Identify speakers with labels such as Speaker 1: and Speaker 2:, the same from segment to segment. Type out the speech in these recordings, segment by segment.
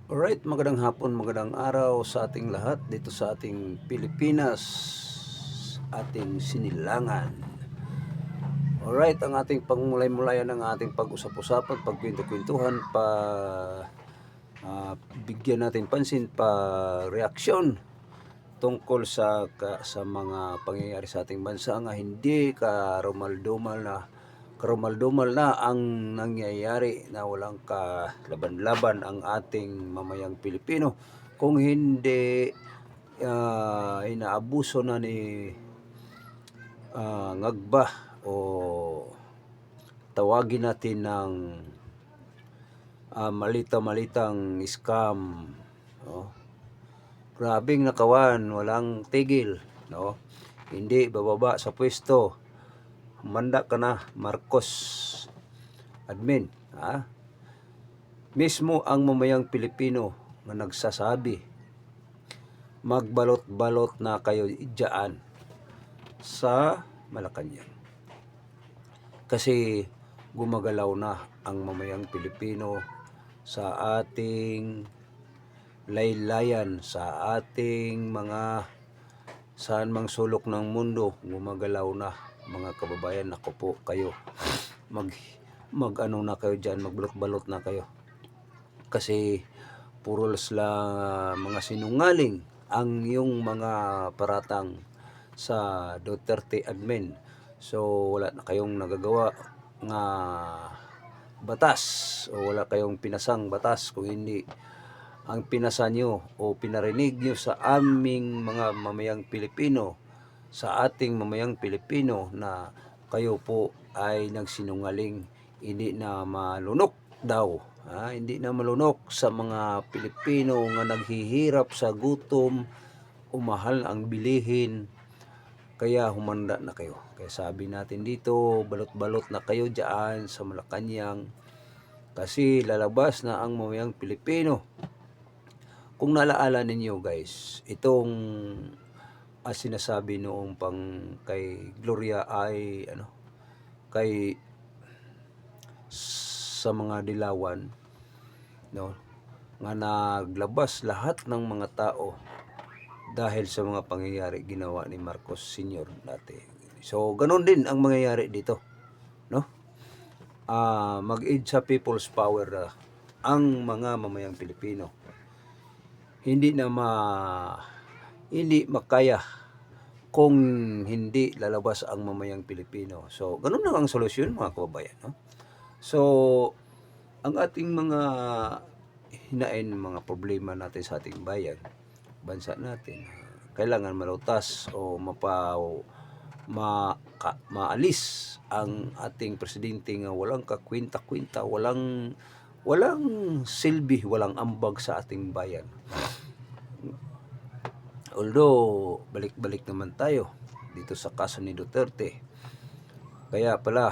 Speaker 1: Alright, magandang hapon, magandang araw sa ating lahat dito sa ating Pilipinas, ating sinilangan. Alright, ang ating pangmulay-mulayan ng ating pag-usap-usapan, pagkwento-kwentuhan, bigyan natin pansin, reaksyon tungkol sa mga pangyayari sa ating bansa nga hindi karumal-dumal na ang nangyayari, na walang kalaban-laban ang ating mamayang Pilipino, kung hindi inaabuso na ni ngagba, o tawagin natin ng malita-malitang scam, no? Grabing nakawan, walang tigil, no? Hindi bababa sa pwesto. Manda ka na, Marcos admin, ha? Mismo ang mamayang Pilipino na nagsasabi, magbalot-balot na kayo diyan sa Malacanang. Kasi gumagalaw na ang mamayang Pilipino sa ating laylayan, sa ating mga saan mang sulok ng mundo, gumagalaw na mga kababayan. Ako po, kayo mag ano na kayo diyan, magbalot-balot na kayo, kasi puro lang mga sinungaling ang yung mga paratang sa Duterte admin. So wala na kayong nagagawa nga batas, o wala kayong pinasang batas, kung hindi ang pinasa nyo o pinarinig nyo sa aming mga mamayang Pilipino, sa ating mamayang Pilipino, na kayo po ay nagsinungaling, hindi na malunok daw, hindi na malunok sa mga Pilipino nga naghihirap sa gutom, umahal ang bilihin. Kaya humanda na kayo. Kaya sabi natin dito, balot-balot na kayo diyan sa Malacanang, kasi lalabas na ang mamayang Pilipino. Kung nalaala ninyo guys, itong sinasabi noong pang kay Gloria ay kay sa mga dilawan, no, nga naglabas lahat ng mga tao dahil sa mga pangyayari ginawa ni Marcos Sr. dati. So ganun din ang mangyayari dito, no? Mag-aid sa people's power ang mga mamayang Pilipino. Hindi makaya kung hindi lalabas ang mamayang Pilipino. So ganun lang ang solusyon, mga kababayan, no? So ang ating mga hinain, mga problema natin sa ating bayan, bansa natin, kailangan malutas o maalis ang ating presidente nga walang kakwinta-kwinta, walang silbi, walang ambag sa ating bayan. Although balik-balik naman tayo dito sa kaso ni Duterte, kaya pala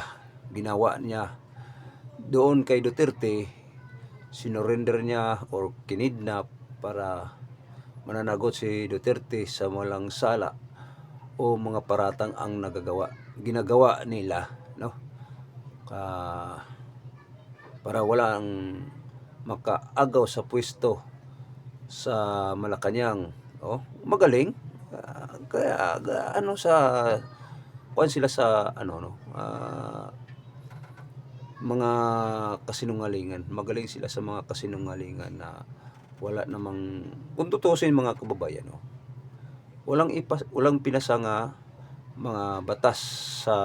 Speaker 1: ginawa niya doon kay Duterte, sinurrender niya or kinidnap para mananagot si Duterte sa walang sala o mga paratang ang ginagawa nila, no? Para walang makaagaw sa pwesto sa Malacanang, oh. Magaling, kaya kuan sila sa mga kasinungalingan. Magaling sila sa mga kasinungalingan na wala namang, kung tutusin mga kababayan, no, walang pinasa nga mga batas sa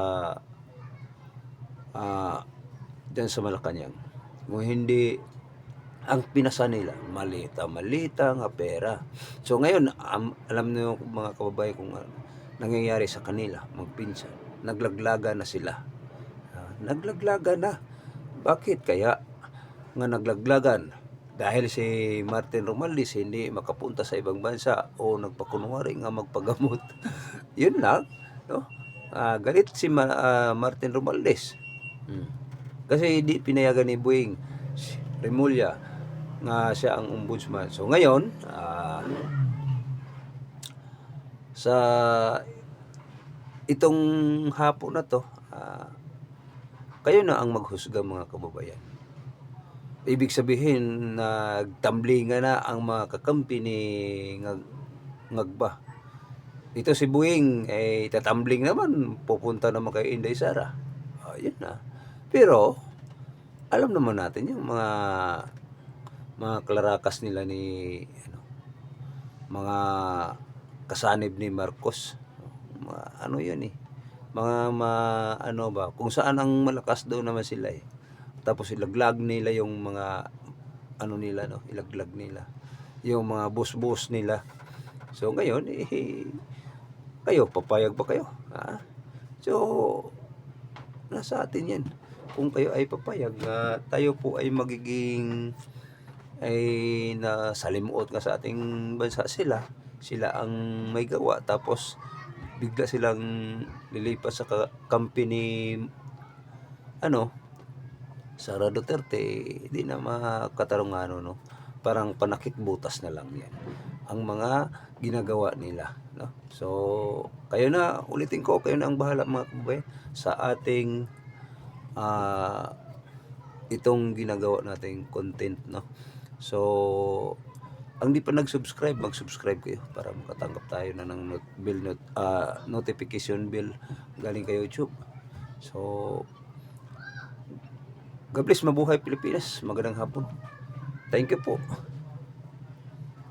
Speaker 1: dyan sa Malacanang. Kung hindi ang pinasa nila, malita nga pera. So ngayon, alam niyo mga kababayan kung nangyayari sa kanila, magpinsan. Naglaglaga na sila. Naglaglaga na. Bakit kaya nga naglaglagan? Dahil si Martin Romualdez hindi makapunta sa ibang bansa o nagpakunwari nga magpagamot. Yun lang, no? Galit si Martin Romualdez. Kasi hindi pinayagan ni Boeing Remulla nga siya ang ombudsman. So ngayon, sa itong hapon na to, kayo na ang maghusga, mga kababayan. ibig sabihin nagtamblingan na ang mga kakampi ni Ngagba. Ito si Buing, tatambling naman, pupunta naman kay Inday Sara. Yun na. Pero, alam naman natin yung mga klarakas nila ni mga kasanib ni Marcos. Ano yun ano ba, kung saan ang malakas daw naman sila Tapos ilaglag nila yung mga nila, ilaglag nila yung mga bus nila. So ngayon, kayo, papayag ba kayo? So, nasa atin yan. Kung kayo ay papayag na tayo po ay magiging nasalimuot nga sa ating bansa, sila ang may gawa, tapos bigla silang lilipas sa company Sara Duterte, di na makatarungan, parang panakitbutas na lang yan ang mga ginagawa nila, So kayo na, ulitin ko, kayo na ang bahala mga kababayan sa ating itong ginagawa nating content, So ang di pa nag-subscribe, mag-subscribe kayo para makatanggap tayo na ng notification bill galing kay YouTube. So God bless, mabuhay Pilipinas. Magandang hapon. Thank you po.